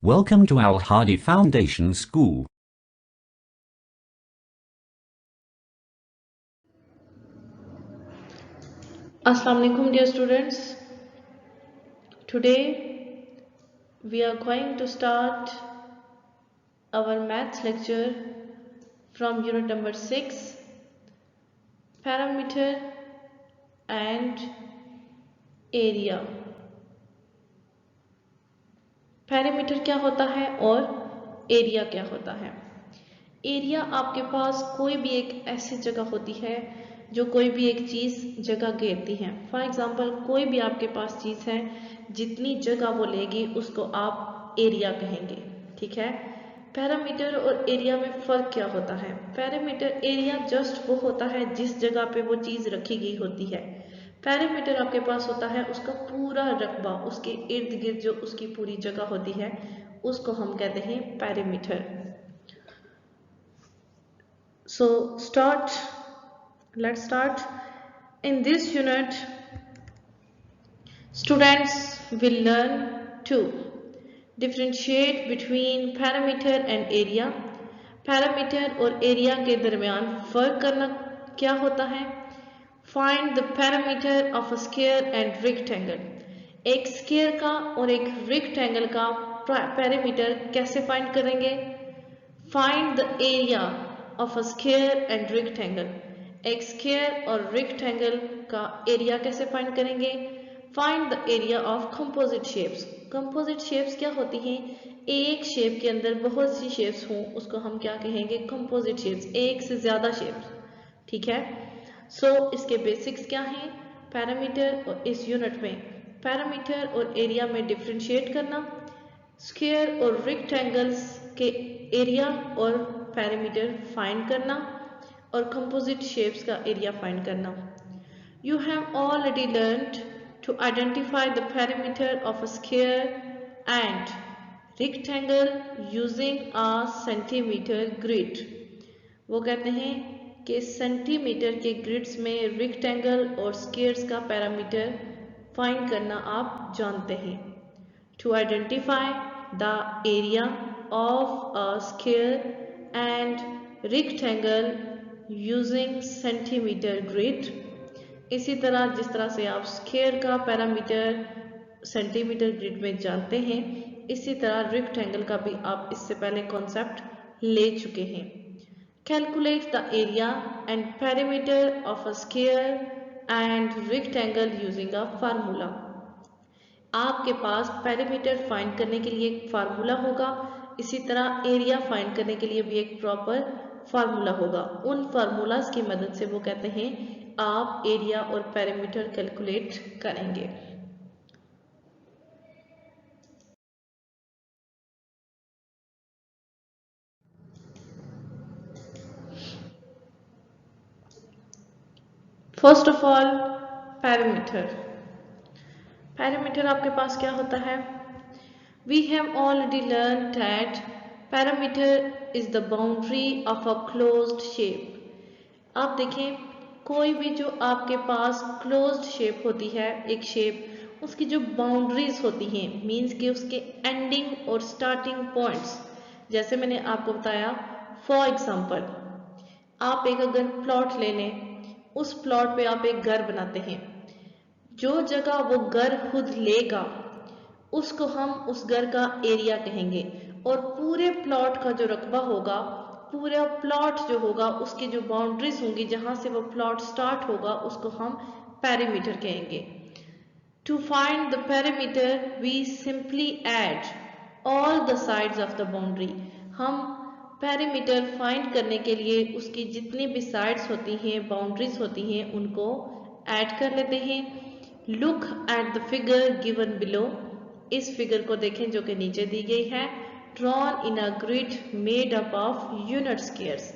Welcome to Al Hadi Foundation School. Assalamu alaikum dear students. Today we are going to start our maths lecture from unit number 6, parameter and area. Parameter क्या होता है और area क्या होता है। Area आपके पास कोई भी एक ऐसी जगह होती है जो कोई भी एक चीज़ जगह घेरती है। फॉर एग्जांपल कोई भी आपके पास चीज़ है, जितनी जगह वो लेगी उसको आप एरिया कहेंगे, ठीक है। पैरामीटर और एरिया में फ़र्क क्या होता है। पैरामीटर एरिया जस्ट वो होता है जिस जगह पे वो चीज़ रखी गई होती है। पैरामीटर आपके पास होता है उसका पूरा रकबा, उसके इर्द गिर्द जो उसकी पूरी जगह होती है उसको हम कहते हैं parameter. So let's start. In this unit, students will learn to differentiate between parameter and area. Parameter और एरिया के दरमियान फ़र्क करना क्या होता है। Find the parameter of a square and rectangle. एक स्क्वायर का और एक रेक्टेंगल का पैरामीटर कैसे फाइंड करेंगे। Find the area of a square and rectangle. एक स्क्वायर और रेक्टेंगल का एरिया कैसे फाइंड करेंगे। Find the area of composite shapes. Composite shapes क्या होती हैं। एक शेप के अंदर बहुत सी शेप्स हों उसको हम क्या कहेंगे, कंपोजिट शेप्स, एक से ज़्यादा शेप्स, ठीक है। इसके बेसिक्स क्या हैं। पैरामीटर और इस यूनिट में पैरामीटर और एरिया में डिफ्रेंशिएट करना, स्क्वायर और रेक्टेंगल्स के एरिया और पैरामीटर फाइंड करना और कंपोजिट शेप्स का एरिया फाइंड करना। You have already learned to identify the perimeter of a square and rectangle using a centimeter grid. वो कहते हैं कि सेंटीमीटर के ग्रिड्स में रेक्टेंगल और स्क्वायर्स का पैरामीटर फाइंड करना आप जानते हैं। To identify the area of a square and rectangle using centimeter grid. इसी तरह जिस तरह से आप स्क्वायर का पैरामीटर सेंटीमीटर ग्रिड में जानते हैं, इसी तरह रेक्टेंगल का भी आप इससे पहले कॉन्सेप्ट ले चुके हैं। Calculate the area and parameter of a square and rectangle using a formula. आपके पास पैरामीटर फाइंड करने के लिए एक फार्मूला होगा, इसी तरह एरिया फाइंड करने के लिए भी एक प्रॉपर फार्मूला होगा। उन फार्मूलाज की मदद से वो कहते हैं आप एरिया और पैरामीटर कैलकुलेट करेंगे। First of all parameter. Parameter आपके पास क्या होता है। We have already learn that parameter is the boundary of a closed shape. आप देखें कोई भी जो आपके पास क्लोज्ड शेप होती है, एक शेप, उसकी जो बाउंड्रीज होती हैं, मीन्स कि उसके एंडिंग और स्टार्टिंग पॉइंट्स, जैसे मैंने आपको बताया, फॉर एग्जांपल आप एक अगर प्लॉट ले लें, उस प्लॉट पे आप एक घर बनाते हैं, जो जगह वो घर खुद लेगा उसको हम उस घर का एरिया कहेंगे, और पूरे प्लॉट का जो रकबा होगा, पूरा प्लॉट जो होगा उसकी जो बाउंड्रीज होंगी, जहां से वो प्लॉट स्टार्ट होगा, उसको हम पैरामीटर कहेंगे। To find the parameter we simply add all the sides of the boundary. हम पैरामीटर फाइंड करने के लिए उसकी जितनी भी साइड्स होती हैं, बाउंड्रीज होती हैं, उनको ऐड कर लेते हैं। Look at the figure given below. इस फिगर को देखें जो कि नीचे दी गई है। Drawn in a grid made up of unit squares.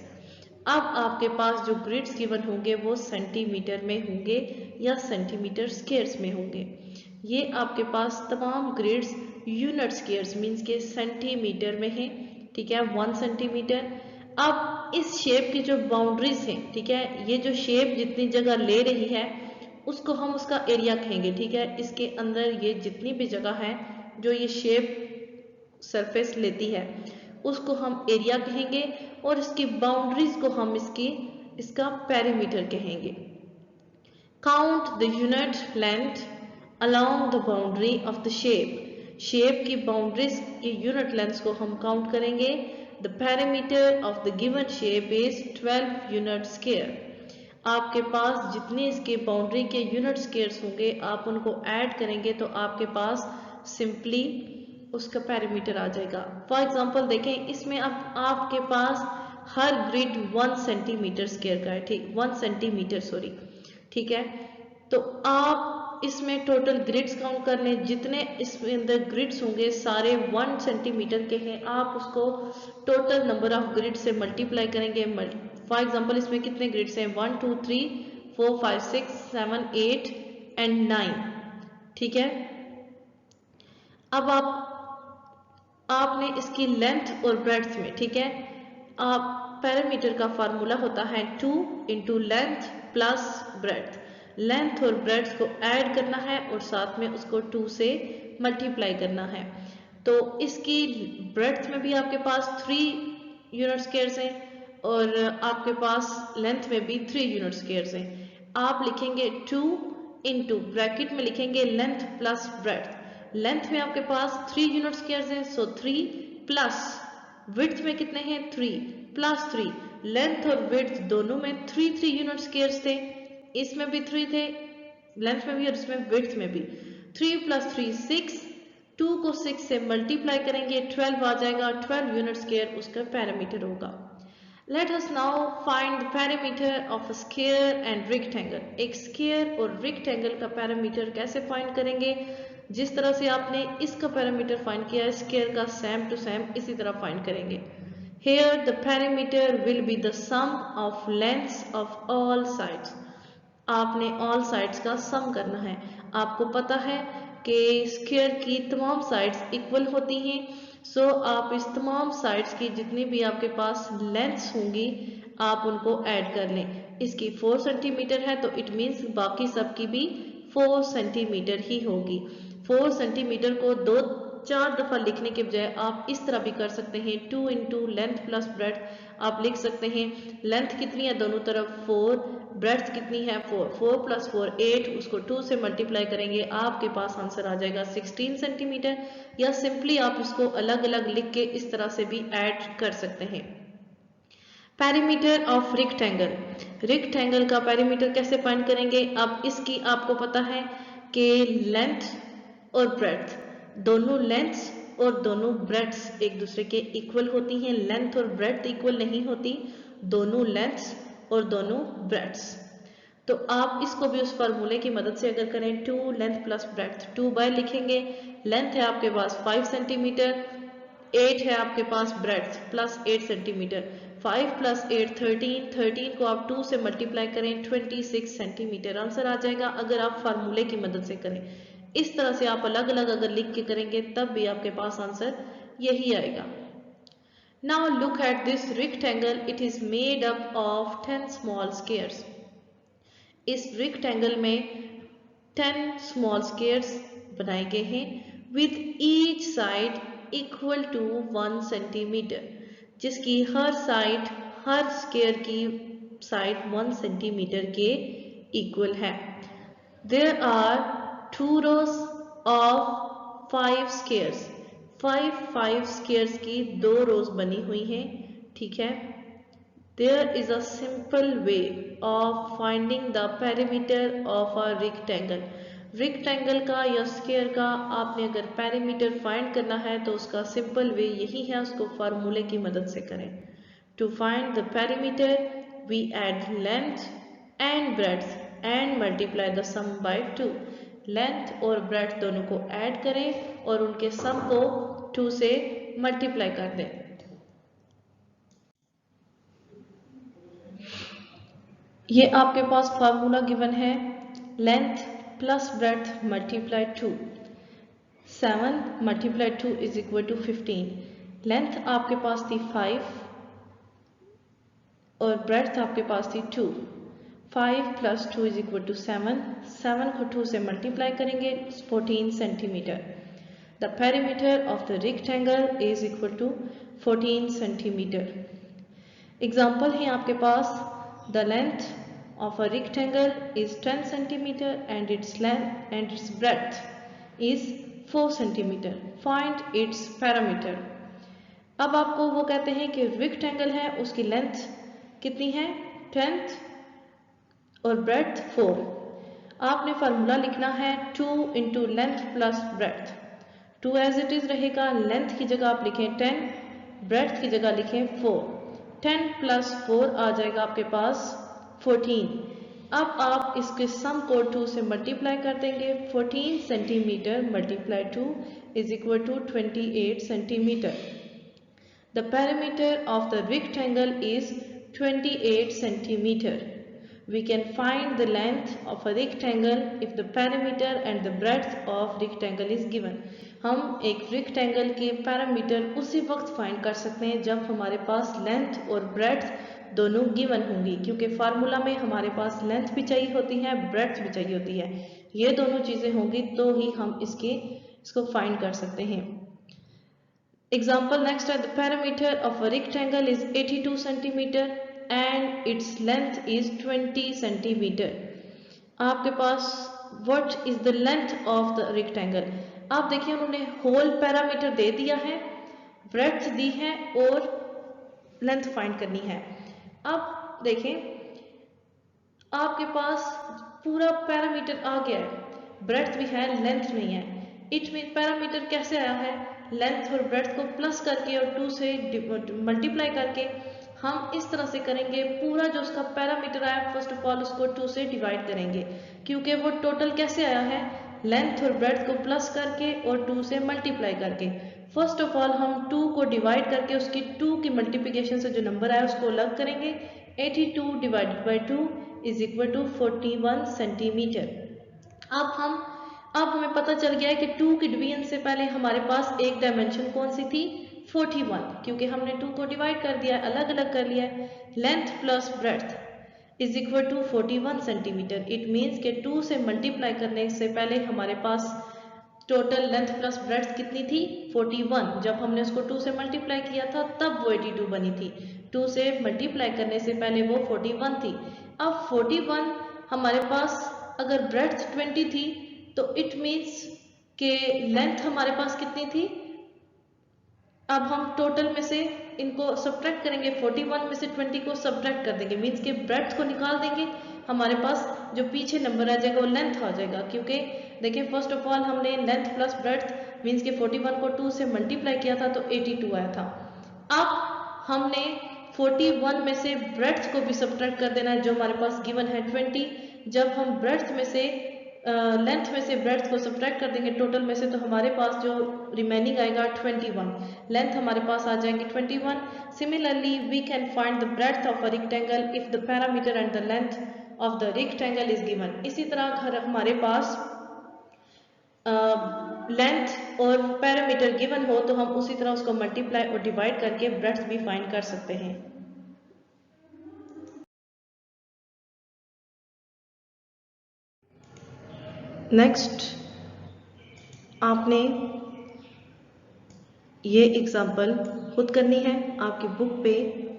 अब आपके पास जो ग्रिड्स गिवन होंगे वो सेंटीमीटर में होंगे या सेंटीमीटर स्क्वायर्स में होंगे। ये आपके पास तमाम ग्रिड्स यूनिट स्क्वायर्स मीन्स के सेंटीमीटर में है, ठीक है, 1 सेंटीमीटर। अब इस शेप की जो बाउंड्रीज हैं, ठीक है, ये जो शेप जितनी जगह ले रही है उसको हम उसका एरिया कहेंगे, ठीक है। इसके अंदर ये जितनी भी जगह है जो ये शेप सरफेस लेती है उसको हम एरिया कहेंगे और इसकी बाउंड्रीज को हम इसका पेरीमीटर कहेंगे। Count the unit length along the boundary of the shape. Shape की बाउंड्रीज की यूनिट लेंथ को हम काउंट करेंगे। The perimeter of the given shape is 12 unit square. आपके पास जितने इसके बाउंड्री के यूनिट स्क्वायर्स होंगे आप उनको ऐड करेंगे तो आपके पास सिंपली उसका पेरीमीटर आ जाएगा। फॉर एग्जांपल देखें, इसमें अब आपके पास हर ग्रिड 1 सेंटीमीटर स्क्वायर का है, ठीक 1 सेंटीमीटर सॉरी, ठीक है। तो आप इसमें टोटल ग्रिड्स काउंट कर लें, जितने इसमें अंदर ग्रिड्स होंगे सारे 1 सेंटीमीटर के हैं, आप उसको टोटल नंबर ऑफ ग्रिड से मल्टीप्लाई करेंगे। फॉर एग्जांपल इसमें कितने ग्रिड्स हैं, 1 2 3 4 5 6 7 8 एंड 9, ठीक है। अब आपने इसकी लेंथ और ब्रेड्थ में, ठीक है, आप पेरीमीटर का फार्मूला होता है 2 into length plus breadth. Length और ब्रेड्थ को ऐड करना है और साथ में उसको 2 से मल्टीप्लाई करना है। तो इसकी ब्रेड्थ में भी आपके पास 3 यूनिट स्क्वायर्स हैं और आपके पास लेंथ में भी 3 यूनिट स्क्वायर्स हैं। आप लिखेंगे 2 इंटू ब्रैकेट में लिखेंगे लेंथ प्लस ब्रेड्थ। लेंथ में आपके पास 3 यूनिट स्क्वायर्स हैं, सो 3 प्लस विड्थ में कितने हैं 3 प्लस 3। लेंथ और विड्थ दोनों में 3 यूनिट स्क्वायर्स थे, इसमें भी 3 थे लेंथ में भी और इसमें विड्थ में भी। 3 प्लस 3 6, 2 को 6 से मल्टीप्लाई करेंगे 12 आ जाएगा, 12 यूनिट स्क्वायर उसका पैरामीटर होगा। Let us now find the perimeter of a square and rectangle। एक स्क्वायर और रेक्टेंगल का पैरामीटर कैसे फाइंड करेंगे? जिस तरह से आपने इसका पैरामीटर फाइंड किया है स्क्वायर का सेम टू सेम इसी तरह फाइंड करेंगे। Here the perimeter will be the sum of lengths of all sides। आपने all sides का सम करना है। आपको पता है कि स्क्वायर की तमाम साइड्स इक्वल होती हैं, सो आप इस तमाम साइड्स की जितनी भी आपके पास लेंथ्स होंगी आप उनको ऐड कर लें। इसकी 4 सेंटीमीटर है तो इट मीन्स बाकी सब की भी 4 सेंटीमीटर ही होगी। 4 सेंटीमीटर को 2-4 दफ़ा लिखने के बजाय आप इस तरह भी कर सकते हैं 2 इंटू लेंथ प्लस ब्रेड्थ। आप लिख सकते हैं लेंथ कितनी है दोनों तरफ 4, ब्रेड्थ कितनी है 4, 4 प्लस 4 8, उसको 2 से मल्टीप्लाई करेंगे आपके पास आंसर आ जाएगा 16 सेंटीमीटर। या सिंपली आप इसको अलग अलग लिख के इस तरह से भी ऐड कर सकते हैं। Perimeter of rectangle. रेक्टेंगल का पेरीमीटर कैसे फाइंड करेंगे? अब इसकी आपको पता है कि लेंथ और ब्रेड्थ, दोनों लेंथ्स और दोनों ब्रेड्थ्स एक दूसरे के इक्वल होती हैं। लेंथ और ब्रेड्थ इक्वल नहीं होती, दोनों लेंथ्स और दोनों ब्रेड्थ्स। तो आप इसको भी उस फार्मूले की मदद से अगर करें 2 लेंथ प्लस ब्रेड्थ, 2 बाय लिखेंगे, लेंथ है आपके पास 5 सेंटीमीटर, 8 है आपके पास ब्रेड्थ प्लस 8 सेंटीमीटर, 5 प्लस 8 13, 13 को आप 2 से मल्टीप्लाई करें 26 सेंटीमीटर आंसर आ जाएगा अगर आप फार्मूले की मदद से करें। इस तरह से आप अलग अलग अगर लिख के करेंगे तब भी आपके पास आंसर यही आएगा। Now look at this rectangle, it is made up of 10 small squares। इस रेक्टेंगल में 10 स्मॉल स्क्वायर्स बनाए गए हैं with each side equal to 1 centimetre, जिसकी हर साइड, हर स्क्वायर की साइड 1 सेंटीमीटर के इक्वल है। There are 2 rows of 5 squares, 5 squares की 2 रोज बनी हुई हैं, ठीक है। There is a simple way of finding the perimeter of a rectangle। Rectangle का या स्क्वायर का आपने अगर पेरीमीटर फाइंड करना है तो उसका सिंपल वे यही है, उसको फार्मूले की मदद से करें। To find the perimeter we add length and breadth and multiply the sum by 2। Length और ब्रेड्थ दोनों को ऐड करें और उनके सम को 2 से मल्टीप्लाई कर दें। ये आपके पास फार्मूला गिवन है, length plus breadth multiply 2, 7 multiply 2 is equal to 15। Length आपके पास थी 5 और ब्रेड्थ आपके पास थी 2। 5 प्लस 2 इज इक्वल टू 7, 7 को 2 से मल्टीप्लाई करेंगे 14 centimetre. The perimeter of the rectangle is equal to 14 centimeter. Example है आपके पास, the length of a rectangle is 10 centimeter and its length and its breadth is 4 centimeter. Find its perimeter. अब आपको वो कहते हैं कि rectangle है, उसकी length कितनी है 10 और breadth 4. आपने फार्मूला लिखना है 2 into length plus breadth. 2 as it is रहेगा, length की जगह आप लिखें 10, breadth की जगह लिखें 4. 10 plus 4 आ जाएगा आपके पास 14. अब आप इसके सम को 2 से मल्टीप्लाई कर देंगे. 14 centimetre multiply 2 is equal to 28 centimeter. The perimeter of the rectangle is 28 centimeter. We can find the length of a rectangle if the perimeter and the breadth of rectangle is given. हम एक rectangle के parameter उसी वक्त find कर सकते हैं जब हमारे पास लेंथ और ब्रेड्थ दोनों गिवन होंगी, क्योंकि फार्मूला में हमारे पास लेंथ भी चाहिए होती है, ब्रेड्थ भी चाहिए होती है. ये दोनों चीज़ें होंगी तो ही हम इसको फाइंड कर सकते हैं. Example next है, the perimeter of a rectangle is 82 centimeter and its length is 20 centimeter. आपके पास what is the length of the rectangle? आप देखिए उन्होंने होल पैरामीटर दे दिया है, ब्रेड्थ दी है और लेंथ फाइंड करनी है. अब देखें आपके पास पूरा पैरामीटर आ गया है, ब्रेड्थ भी है, लेंथ नहीं है. इट मीन पैरामीटर कैसे आया है, लेंथ और ब्रेड्थ को प्लस करके और 2 से मल्टीप्लाई करके हम इस तरह से करेंगे. पूरा जो उसका पैरामीटर आया फर्स्ट ऑफ ऑल उसको 2 से डिवाइड करेंगे, क्योंकि वो टोटल कैसे आया है, लेंथ और ब्रेड्थ को प्लस करके और 2 से मल्टीप्लाई करके. फर्स्ट ऑफ ऑल हम 2 को डिवाइड करके उसकी 2 की मल्टीप्लिकेशन से जो नंबर आया उसको अलग करेंगे. 82 divided by 2 is equal to 41 centimetre. अब हमें पता चल गया है कि 2 की डिवीजन से पहले हमारे पास एक डायमेंशन कौन सी थी, 41, क्योंकि हमने 2 को डिवाइड कर दिया, अलग अलग कर लिया. Length plus breadth is equal to 41 centimetre. It means के 2 से मल्टीप्लाई करने से पहले हमारे पास टोटल लेंथ प्लस ब्रेड्थ कितनी थी, 41. जब हमने उसको 2 से मल्टीप्लाई किया था तब वो 82 बनी थी. 2 से मल्टीप्लाई करने से पहले वो 41 थी. अब 41 हमारे पास अगर ब्रेड्थ 20 थी तो इट मीन्स के लेंथ हमारे पास कितनी थी. अब हम टोटल में से इनको सब्ट्रैक्ट करेंगे, 41 में से 20 को सब्ट्रैक्ट कर देंगे, मीन्स के ब्रेड्थ को निकाल देंगे. हमारे पास जो पीछे नंबर आ जाएगा वो लेंथ आ जाएगा, क्योंकि देखिए फर्स्ट ऑफ ऑल हमने लेंथ प्लस ब्रेड्थ मीन्स के 41 को 2 से मल्टीप्लाई किया था तो 82 आया था. अब हमने 41 में से ब्रेड्थ को भी सब्ट्रैक्ट कर देना है जो हमारे पास गिवन है 20. जब हम ब्रेड्थ में से लेंथ में से ब्रेड्थ को सब्ट्रैक्ट कर देंगे टोटल में से तो हमारे पास जो रिमेनिंग आएगा 21. लेंथ हमारे पास आ जाएंगे 21. Similarly we can find the breadth of a rectangle if the parameter and the length of the rectangle is given. इसी तरह हमारे पास लेंथ और पैरामीटर गिवन हो तो हम उसी तरह उसको मल्टीप्लाई और डिवाइड करके ब्रेड्थ भी फाइंड कर सकते हैं. नेक्स्ट आपने ये एग्जाम्पल खुद करनी है, आपकी बुक पे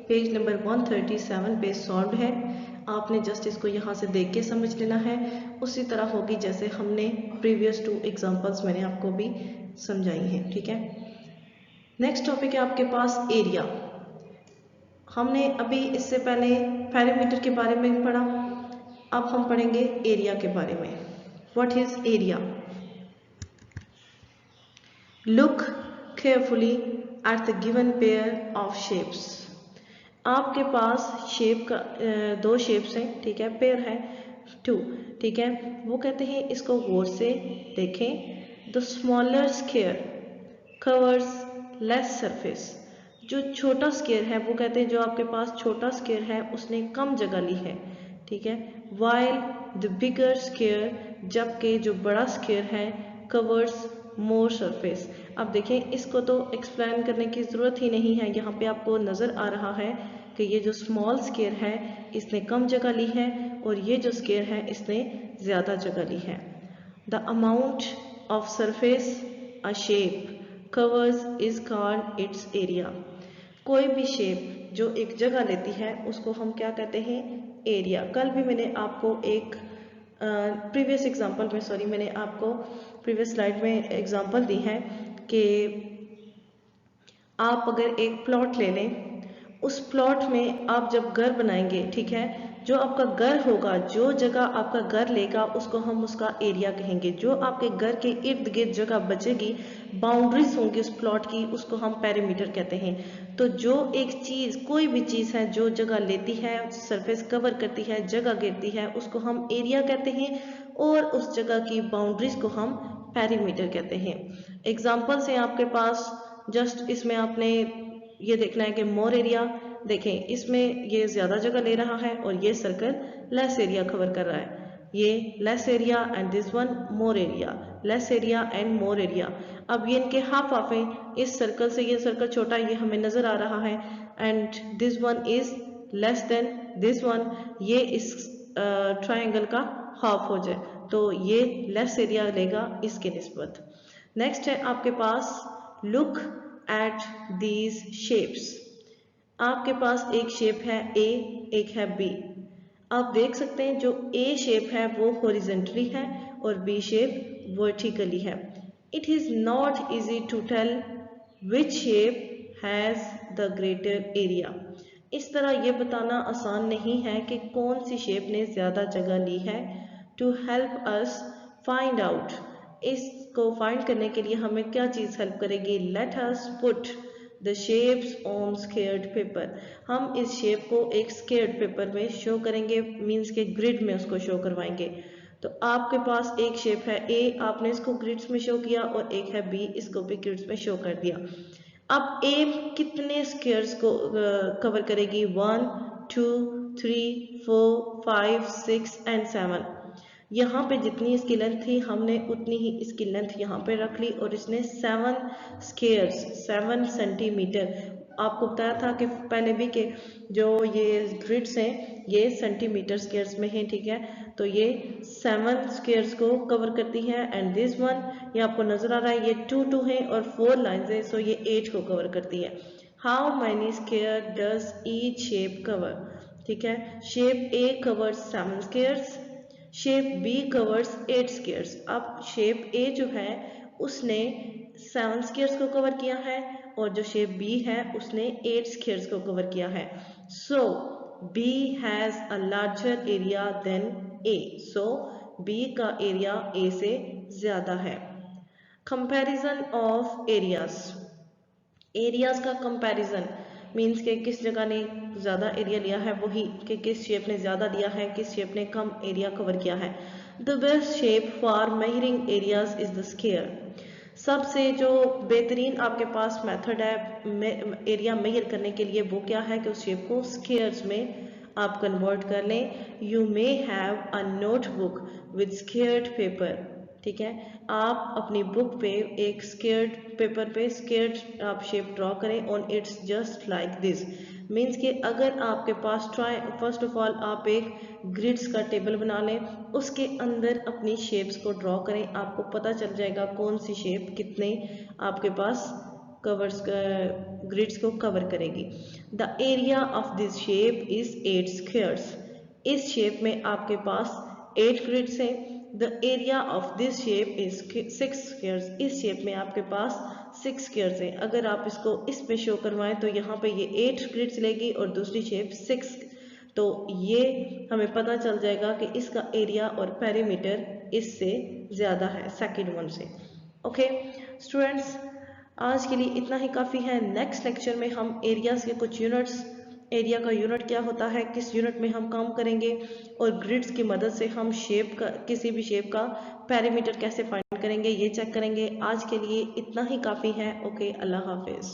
पेज नंबर 137 पे सॉल्व है. आपने जस्ट इसको यहाँ से देख के समझ लेना है, उसी तरह होगी जैसे हमने प्रीवियस 2 एग्जाम्पल्स मैंने आपको भी समझाई हैं. ठीक है. नेक्स्ट टॉपिक है आपके पास एरिया. हमने अभी इससे पहले पैरामीटर के बारे में पढ़ा, अब हम पढ़ेंगे एरिया के बारे में. What is area? Look carefully at the given pair of shapes. आपके पास शेप का 2 शेप्स हैं, ठीक है, पेयर है 2, ठीक है. वो कहते हैं इसको गौर से देखें. The smaller square covers less surface. जो छोटा स्क्वायर है वो कहते हैं जो आपके पास छोटा स्क्वायर है उसने कम जगह ली है, ठीक है. While the bigger square, जबकि जो बड़ा स्क्वायर है कवर्स मोर सरफेस. अब देखें इसको तो एक्सप्लेन करने की ज़रूरत ही नहीं है, यहाँ पे आपको नज़र आ रहा है कि ये जो स्मॉल स्क्वायर है इसने कम जगह ली है और ये जो स्क्वायर है इसने ज़्यादा जगह ली है. The amount of surface a shape covers is called its area. कोई भी शेप जो एक जगह लेती है उसको हम क्या कहते हैं? एरिया. कल भी मैंने आपको एक प्रीवियस एग्जांपल में मैंने आपको प्रीवियस स्लाइड में एग्जांपल दी है कि आप अगर एक प्लॉट ले लें, उस प्लॉट में आप जब घर बनाएंगे, ठीक है, जो आपका घर होगा, जो जगह आपका घर लेगा उसको हम उसका एरिया कहेंगे. जो आपके घर के इर्द गिर्द जगह बचेगी, बाउंड्रीज होंगी उस प्लॉट की, उसको हम पेरीमीटर कहते हैं. तो जो एक चीज, कोई भी चीज है जो जगह लेती है, सरफेस कवर करती है, जगह घेरती है, उसको हम एरिया कहते हैं और उस जगह की बाउंड्रीज को हम पेरीमीटर कहते हैं. एग्जाम्पल्स हैं आपके पास. जस्ट इसमें आपने ये देखना है कि मोर एरिया. देखें, इसमें ये ज्यादा जगह ले रहा है और ये सर्कल लेस एरिया कवर कर रहा है. ये less area and this one more area, less area and more area. अब ये इनके हाफ हाफ है. इस सर्कल से ये सर्कल छोटा, ये हमें नजर आ रहा है, and this one is less than this one. ये इस ट्रायंगल का हाफ हो जाए तो ये लेस एरिया लेगा इसके निस्बत. नेक्स्ट है आपके पास लुक एट दीज शेप्स. आपके पास एक शेप है ए, एक है बी. आप देख सकते हैं जो ए शेप है वो हॉरिजॉन्टली है और बी शेप वर्टिकली है. It is not easy to tell which shape has the greater area. इस तरह ये बताना आसान नहीं है कि कौन सी शेप ने ज्यादा जगह ली है. To help us find out, इसको फाइंड करने के लिए हमें क्या चीज हेल्प करेगी? Let us put the shapes on squared paper. हम इस शेप को एक स्क्वेयर्ड पेपर में शो करेंगे, मींस के ग्रिड में उसको शो करवाएंगे. तो आपके पास एक शेप है ए, आपने इसको ग्रिड्स में शो किया, और एक है बी, इसको भी ग्रिड्स में शो कर दिया. अब ए कितने स्क्वेयर्स को कवर करेगी? 1 2 3 4 5 6 एंड 7. यहाँ पे जितनी इसकी लेंथ थी हमने उतनी ही इसकी लेंथ यहाँ पे रख ली और इसने 7 स्क्वेयर्स 7 सेंटीमीटर. आपको बताया था कि पहले भी कि जो ये ग्रिड्स हैं ये सेंटीमीटर स्क्वेयर्स में हैं, ठीक है. तो ये 7 स्क्वेयर्स को कवर करती है. एंड दिस वन, ये आपको नजर आ रहा है, ये 2 2 है और 4 लाइन्स है, सो ये 8 को कवर करती है. How many square does each shape cover? ठीक है, shape A covers 7 squares, shape B covers 8 squares. अब शेप ए जो है उसने 7 स्क्वेयर्स को कवर किया है और जो शेप बी है उसने 8 स्क्वेयर्स को कवर किया है. So B has a larger area than A. So B का एरिया ए से ज्यादा है. Comparison of areas. एरियाज का कंपैरिजन मीन्स के किस जगह ने ज्यादा एरिया लिया है, वही कि किस शेप ने ज्यादा लिया है, किस शेप ने कम एरिया कवर किया है. The best shape for measuring areas is the square. सबसे जो बेहतरीन आपके पास मेथड है एरिया मेजर करने के लिए वो क्या है कि उस शेप को स्क्वायर्स में आप कन्वर्ट कर लें. You may have a notebook with squared paper. ठीक है, आप अपनी बुक पे एक स्क्वायर्ड पेपर पे स्क्वायर्ड आप शेप ड्रॉ करें on it's just like this. Means कि अगर आपके पास फर्स्ट ऑफ ऑल आप एक ग्रिड्स का टेबल बना लें, उसके अंदर अपनी शेप्स को ड्रॉ करें, आपको पता चल जाएगा कौन सी शेप कितने आपके पास कवर्स ग्रिड्स को कवर करेगी. The area of this shape is 8 squares. इस शेप में आपके पास 8 ग्रिड्स हैं. The area of this shape is 6 squares. इस शेप में आपके पास 6 स्क्वेयर्स हैं. अगर आप इसको इसमें शो करवाएं तो यहाँ पे ये 8 ग्रिड्स लेगी और दूसरी शेप 6. तो ये हमें पता चल जाएगा कि इसका एरिया और पेरीमीटर इससे ज्यादा है सेकंड वन से. ओके स्टूडेंट्स, आज के लिए इतना ही काफी है. नेक्स्ट लेक्चर में हम एरियाज के कुछ यूनिट्स, एरिया का यूनिट क्या होता है, किस यूनिट में हम काम करेंगे, और ग्रिड्स की मदद से हम शेप का, किसी भी शेप का पेरीमीटर कैसे फाइंड करेंगे, ये चेक करेंगे. आज के लिए इतना ही काफी है. ओके, अल्लाह हाफिज.